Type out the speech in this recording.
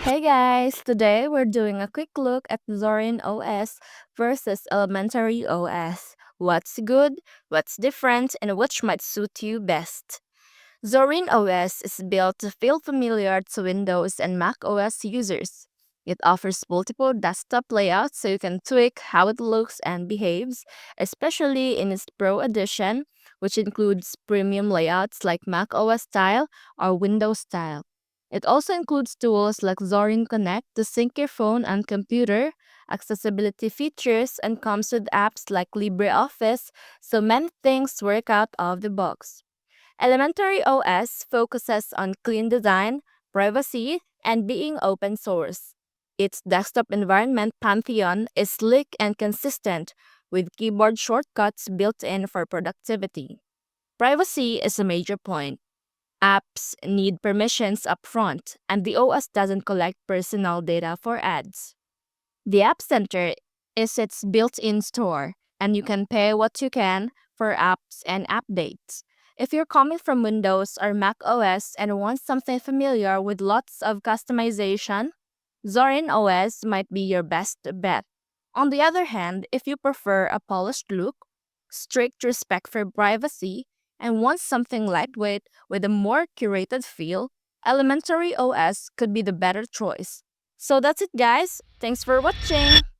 Hey guys, today we're doing a quick look at Zorin OS versus Elementary OS. What's good, what's different, and which might suit you best. Zorin OS is built to feel familiar to Windows and Mac OS users. It offers multiple desktop layouts so you can tweak how it looks and behaves, especially in its Pro edition, which includes premium layouts like Mac OS style or Windows style. It also includes tools like Zorin Connect to sync your phone and computer, accessibility features, and comes with apps like LibreOffice, so many things work out of the box. Elementary OS focuses on clean design, privacy, and being open source. Its desktop environment Pantheon is sleek and consistent, with keyboard shortcuts built in for productivity. Privacy is a major point. Apps need permissions upfront, and the OS doesn't collect personal data for ads. The App Center is its built in store, and you can pay what you can for apps and updates. If you're coming from Windows or Mac OS and want something familiar with lots of customization, Zorin OS might be your best bet. On the other hand, if you prefer a polished look, strict respect for privacy, and want something lightweight with a more curated feel, Elementary OS could be the better choice. So that's it, guys. Thanks for watching.